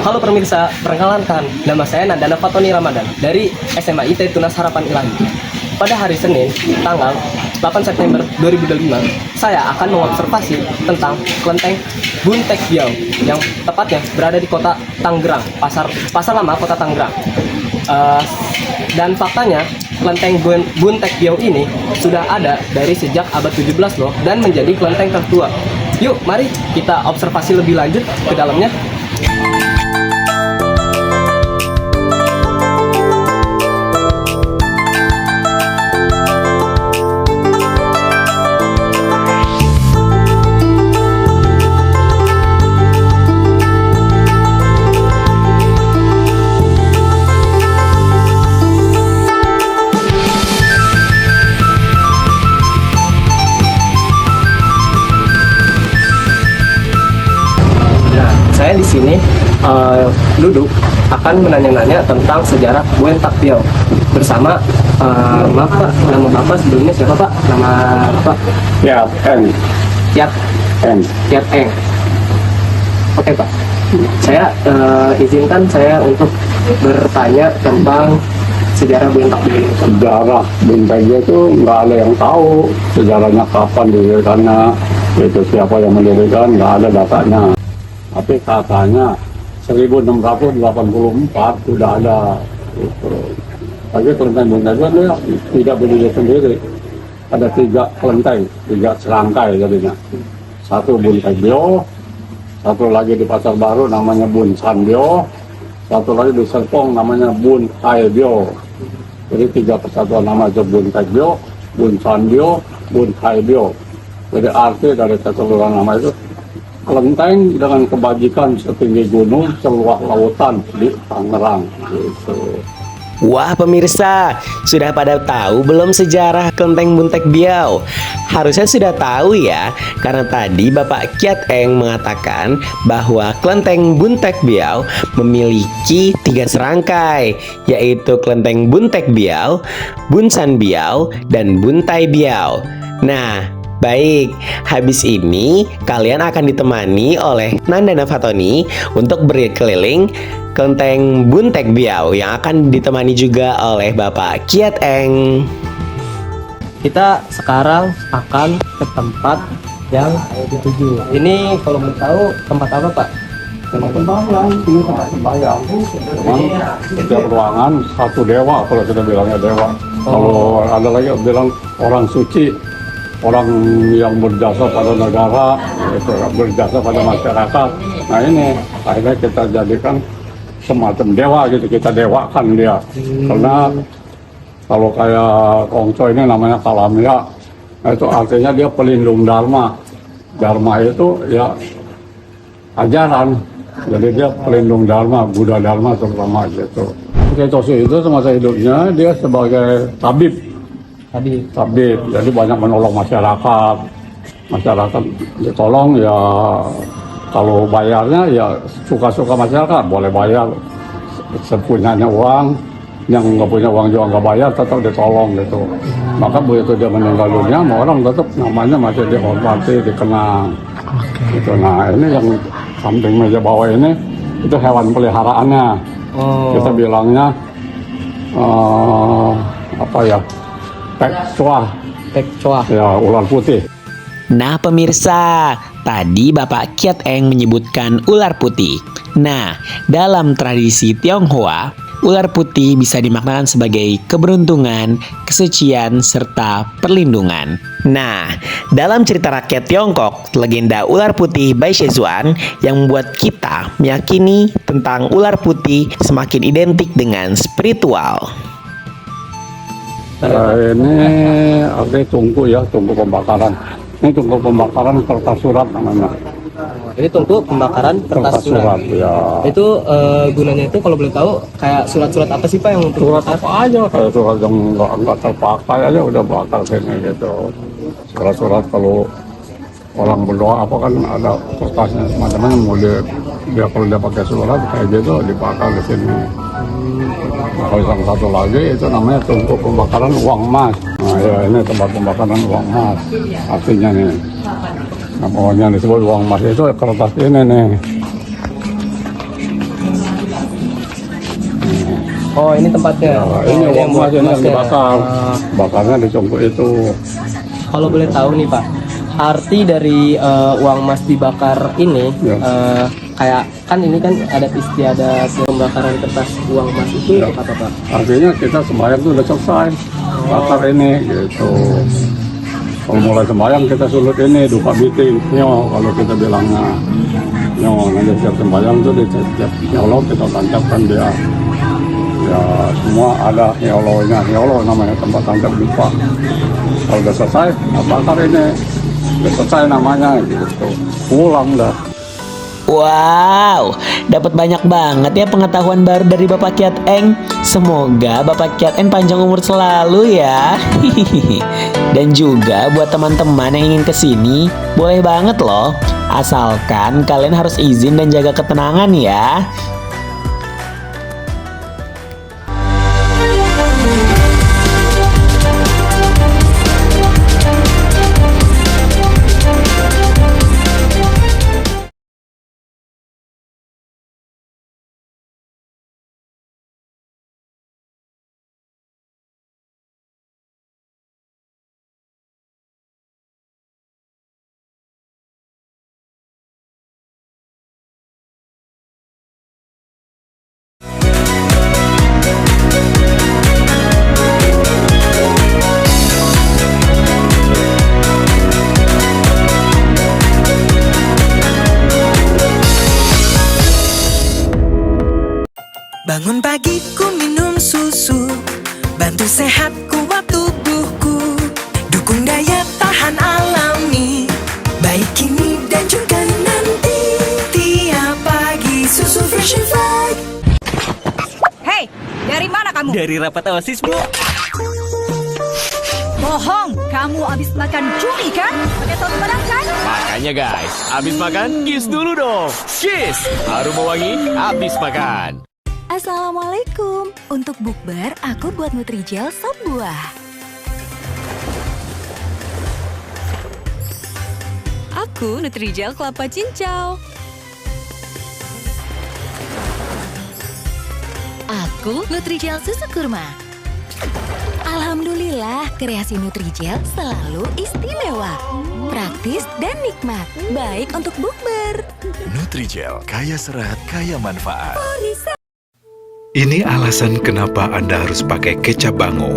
Halo pemirsa, perkenalkan nama saya Nandana Fatoni Ramadan dari SMA IT Tunas Harapan Ilahi. Pada hari Senin, tanggal 8 September 2025, saya akan mengobservasi tentang kelenteng Buntek Biau yang tepatnya berada di kota Tangerang, Pasar Lama Kota Tangerang. Dan faktanya, kelenteng Buntek Biau ini sudah ada dari sejak abad 17 loh, dan menjadi kelenteng tertua. Yuk, mari kita observasi lebih lanjut ke dalamnya. Saya di sini duduk akan menanya-nanya tentang sejarah Buntek Biau bersama maaf Pak, nama Bapak sebelumnya siapa Pak? Nama Bapak? Kiat Eng. Kiat Eng. Oke Pak. Saya izinkan saya untuk bertanya tentang sejarah Buntek Biau. Sejarah Buntek Biau itu nggak ada yang tahu sejarahnya kapan didirikannya, itu siapa yang mendirikan, nggak ada datanya. Tapi katanya 1684 sudah ada itu. Tapi kelenteng Buntek Biau dia tidak berdiri sendiri. Ada 3 kelenteng, 3 serangkai jadinya. Satu Buntek Biau, satu lagi di Pasar Baru namanya Bun San Biau, satu lagi di Serpong namanya Bun Hai Biau. Jadi 3 persatuan nama itu Buntek Biau, Bun San Biau, Bun Hai Biau. Jadi arti dari keseluruhan nama itu kelenteng dengan kebajikan setinggi gunung, seluas lautan di Tangerang. Gitu. Wah pemirsa, sudah pada tahu belum sejarah kelenteng Buntek Biau? Harusnya sudah tahu ya, karena tadi Bapak Kiat Eng mengatakan bahwa kelenteng Buntek Biau memiliki 3 serangkai, yaitu kelenteng Buntek Biau, Bun San Biau, dan Buntai Biau. Nah, baik, habis ini kalian akan ditemani oleh Nandana Fatoni untuk berkeliling kelenteng Buntek Biau yang akan ditemani juga oleh Bapak Kiat Eng. Kita sekarang akan ke tempat yang dituju. Ini kalau mau tahu tempat apa Pak? Tempat sembahyang, ini tempat sembahyang. Cuman setiap ruangan satu dewa, kalau kita bilangnya dewa. Kalau ada lagi bilang orang suci, orang yang berjasa pada negara, gitu, berjasa pada masyarakat. Nah ini akhirnya kita jadikan semacam dewa gitu, kita dewakan dia. Karena kalau kayak Kongco ini namanya Kalamya, nah itu artinya dia pelindung Dharma. Dharma itu ya ajaran, jadi dia pelindung Dharma, Buddha Dharma terutama gitu. Toshi itu semasa hidupnya dia sebagai tabib, jadi banyak menolong masyarakat ditolong ya. Kalau bayarnya ya suka-suka masyarakat, boleh bayar sepunyanya uang, yang nggak punya uang juga nggak bayar, tetap ditolong gitu. Maka begitu dia meninggal dunia, orang tetap namanya masih dihormati, dikenang. Gitu. Nah ini yang samping meja bawah ini itu hewan peliharaannya. Kita bilangnya apa ya? Pekcoa. Ya, ular putih. Nah pemirsa, tadi Bapak Kiat Eng menyebutkan ular putih. Nah, dalam tradisi Tionghoa, ular putih bisa dimaknakan sebagai keberuntungan, kesucian, serta perlindungan. Nah, dalam cerita rakyat Tiongkok, legenda ular putih Bai Shezuan yang membuat kita meyakini tentang ular putih semakin identik dengan spiritual. Ini ada tungku ya, tungku pembakaran. Ini tungku pembakaran kertas surat namanya. Ini tungku pembakaran kertas surat. Ya. Itu gunanya itu kalau boleh tahu kayak surat-surat apa sih Pak yang untuk Surat apa aja, kayak surat yang nggak terpakai aja udah bakar sini gitu. Surat-surat kalau orang berdoa apa kan ada kertasnya macam-macam, mau dia kalau dia pakai surat kayak gitu dibakar di sini. Nah, kalau yang satu lagi itu namanya tungku pembakaran uang emas. Nah ya ini tempat pembakaran uang emas artinya nih. Nah pokoknya disebut uang emas itu kertas ini nih. Oh, ini tempatnya. Ya, ini Oh, uang emas ini yang emasnya. dibakar. Ah. Bakarnya di congkok itu. Kalau boleh tahu nih Pak, arti dari uang emas dibakar ini, Ya. kayak kan ini kan ada istiadat pembakaran kertas uang emas itu Ya. apa Pak? Artinya kita sembahyang itu udah selesai. Bakar ini gitu. Kalau mulai sembahyang kita sulut ini duka biting. Nyo, kalau kita bilangnya. Nyo, nanti setiap sembahyang itu di setiap ya Allah kita tancapkan dia. Ya semua ada ya Allahnya. Ya Allah namanya tempat tancap duka. Kalau udah selesai, bakar ini. Udah selesai namanya gitu. Pulang dah. Wow, dapat banyak banget ya pengetahuan baru dari Bapak Kiat Eng. Semoga Bapak Kiat Eng panjang umur selalu ya. Dan juga buat teman-teman yang ingin kesini, boleh banget loh. Asalkan kalian harus izin dan jaga ketenangan ya. Bangun pagi ku minum susu, bantu sehat kuat tubuhku, dukung daya tahan alami, baik kini dan juga nanti. Tiap pagi susu Fresh and Fried. Hei, dari mana kamu? Dari rapat OSIS, Bu. Bohong, kamu habis makan cumi kan? Pakai saus padang kan? Makanya guys, abis makan kiss dulu dong. Kiss, aroma wangi abis makan. Assalamualaikum. Untuk bukber, aku buat Nutrijel sop buah. Aku Nutrijel kelapa cincau. Aku Nutrijel susu kurma. Alhamdulillah, kreasi Nutrijel selalu istimewa. Praktis dan nikmat. Baik untuk bukber. Nutrijel, kaya serat, kaya manfaat. Ini alasan kenapa Anda harus pakai kecap Bango.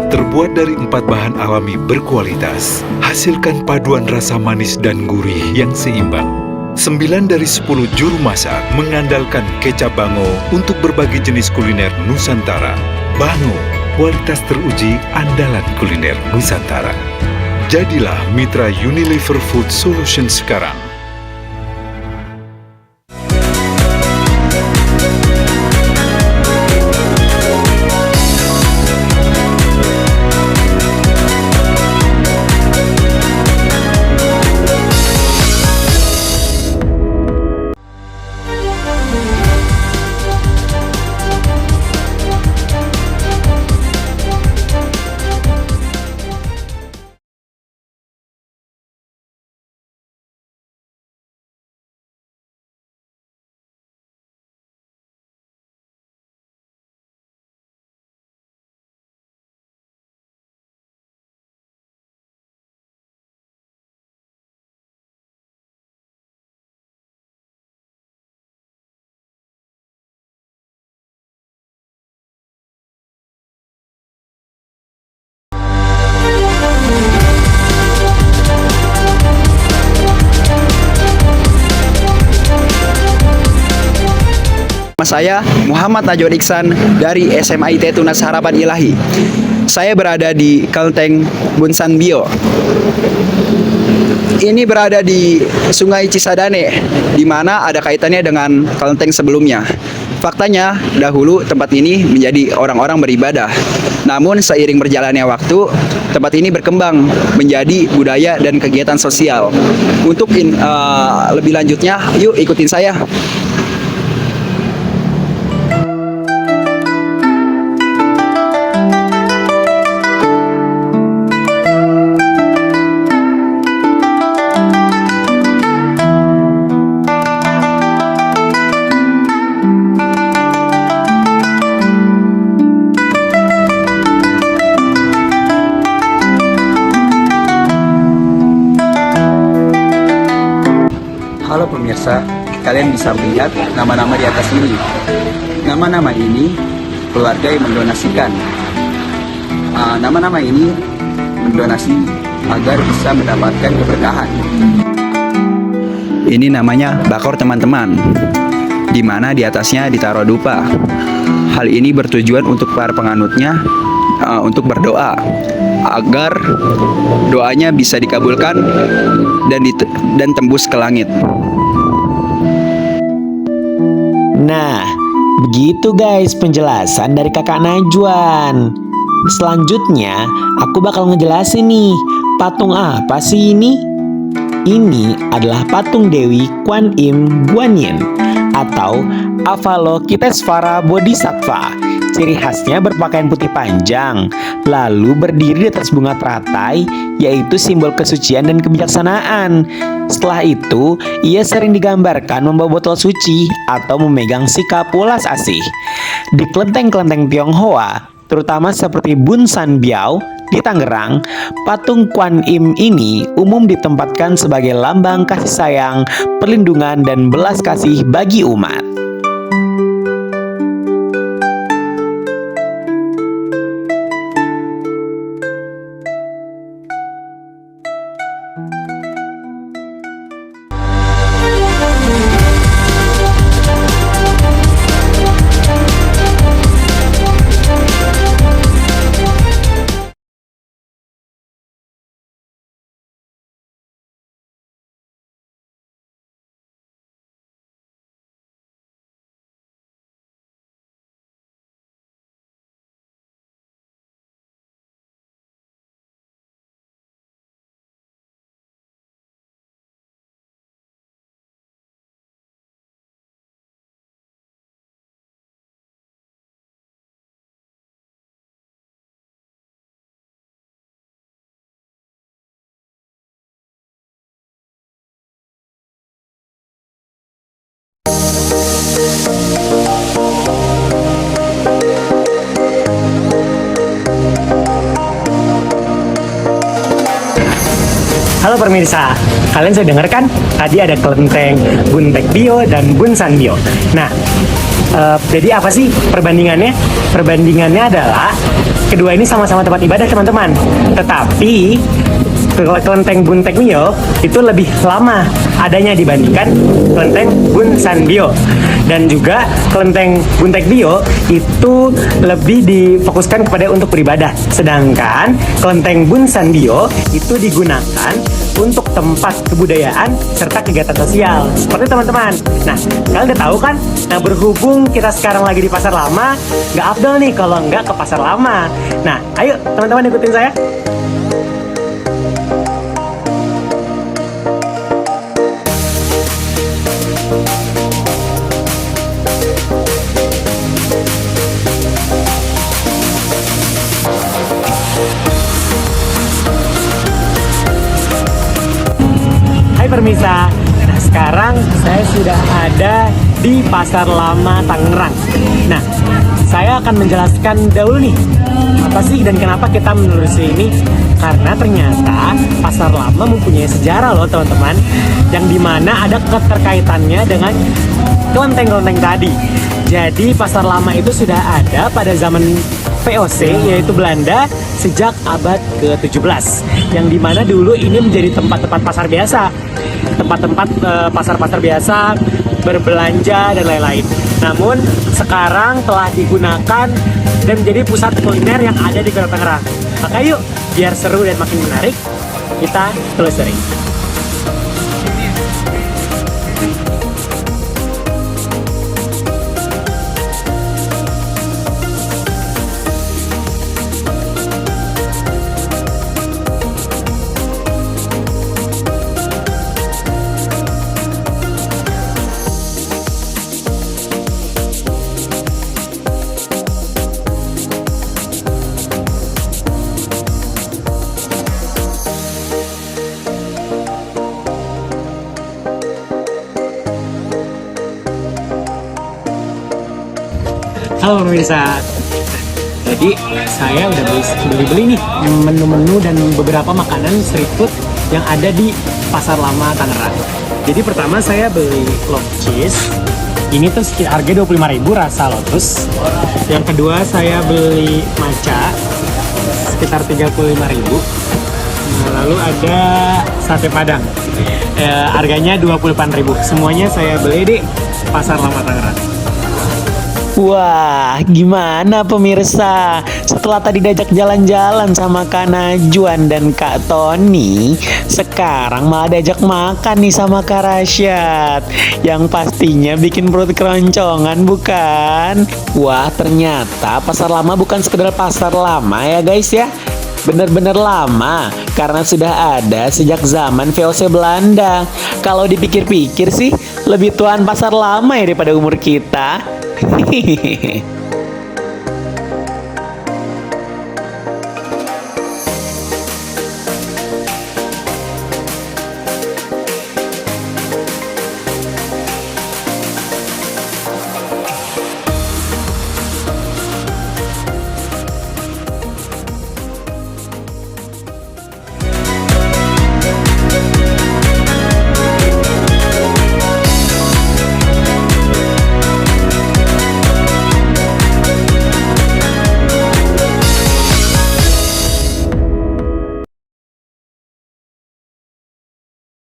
Terbuat dari 4 bahan alami berkualitas, hasilkan paduan rasa manis dan gurih yang seimbang. 9 dari 10 juru masak mengandalkan kecap Bango untuk berbagai jenis kuliner Nusantara. Bango, kualitas teruji andalan kuliner Nusantara. Jadilah mitra Unilever Food Solutions sekarang. Nama saya Muhammad Najwa Iksan dari SMA IT Tunas Harapan Ilahi. Saya berada di Kelenteng Bunsan Bio. Ini berada di Sungai Cisadane, di mana ada kaitannya dengan kelenteng sebelumnya. Faktanya, dahulu tempat ini menjadi orang-orang beribadah. Namun seiring berjalannya waktu, tempat ini berkembang menjadi budaya dan kegiatan sosial. Untuk lebih lanjutnya, yuk ikutin saya. pemirsa, kalian bisa melihat nama-nama di atas ini. Nama-nama ini keluarga yang mendonasikan. Nama-nama ini mendonasi agar bisa mendapatkan keberkahan. Ini namanya bakor teman-teman, di mana di atasnya ditaruh dupa. Hal ini bertujuan untuk para penganutnya untuk berdoa agar doanya bisa dikabulkan dan tembus ke langit. Nah, begitu guys penjelasan dari kakak Najwan. Selanjutnya, aku bakal ngejelasin nih, patung apa sih ini? Ini adalah patung Dewi Kwan Im Guanyin atau Avalokitesvara Bodhisattva. Ciri khasnya berpakaian putih panjang, lalu berdiri di atas bunga teratai, yaitu simbol kesucian dan kebijaksanaan. Setelah itu, ia sering digambarkan membawa botol suci atau memegang sikap welas asih. Di kelenteng-kelenteng Tionghoa, terutama seperti Bunsan Biao di Tangerang, patung Kwan Im ini umum ditempatkan sebagai lambang kasih sayang, perlindungan, dan belas kasih bagi umat. Halo pemirsa, kalian sudah dengar kan? Tadi ada kelenteng Buntek Bio dan Bunsan Bio. Nah, jadi apa sih perbandingannya? Perbandingannya adalah kedua ini sama-sama tempat ibadah teman-teman. Tetapi kelenteng Buntek Bio itu lebih lama adanya dibandingkan kelenteng Bunsan Bio. Dan juga kelenteng Buntek Bio itu lebih difokuskan kepada untuk beribadah. Sedangkan kelenteng Bunsan Bio itu digunakan untuk tempat kebudayaan serta kegiatan sosial. Seperti teman-teman. Nah, kalian udah tahu kan? Nah, berhubung kita sekarang lagi di pasar lama, nggak afdol nih kalau nggak ke pasar lama. Nah, ayo teman-teman ikutin saya. Hai permisa, nah sekarang saya sudah ada di Pasar Lama Tangerang. Nah, saya akan menjelaskan dahulu nih, apa sih dan kenapa kita menelusuri ini. Karena ternyata Pasar Lama mempunyai sejarah loh teman-teman, yang dimana ada keterkaitannya dengan kelenteng-kelenteng tadi. Jadi Pasar Lama itu sudah ada pada zaman VOC, yaitu Belanda, sejak abad ke-17, yang dimana dulu ini menjadi tempat-tempat pasar biasa, tempat-tempat pasar-pasar biasa, berbelanja dan lain-lain. Namun sekarang telah digunakan dan menjadi pusat kuliner yang ada di Kota Tangerang. Maka yuk, biar seru dan makin menarik, kita telusuri. Halo pemirsa, jadi saya udah beli-beli nih menu-menu dan beberapa makanan street food yang ada di Pasar Lama Tangerang. Jadi pertama saya beli love cheese. Ini tuh sekitar harga 25.000 rasa lotus. Yang kedua saya beli matcha sekitar 35.000. Nah, lalu ada sate padang. Harganya 28.000. Semuanya saya beli di Pasar Lama Tangerang. Wah, gimana pemirsa? Setelah tadi diajak jalan-jalan sama Kak Najwan dan Kak Tony, sekarang malah diajak makan nih sama Kak Rasyad. Yang pastinya bikin perut keroncongan, bukan? Wah, ternyata pasar lama bukan sekedar pasar lama ya guys ya. Bener-bener lama, karena sudah ada sejak zaman VOC Belanda. Kalau dipikir-pikir sih, lebih tuaan pasar lama ya daripada umur kita. Hehehe.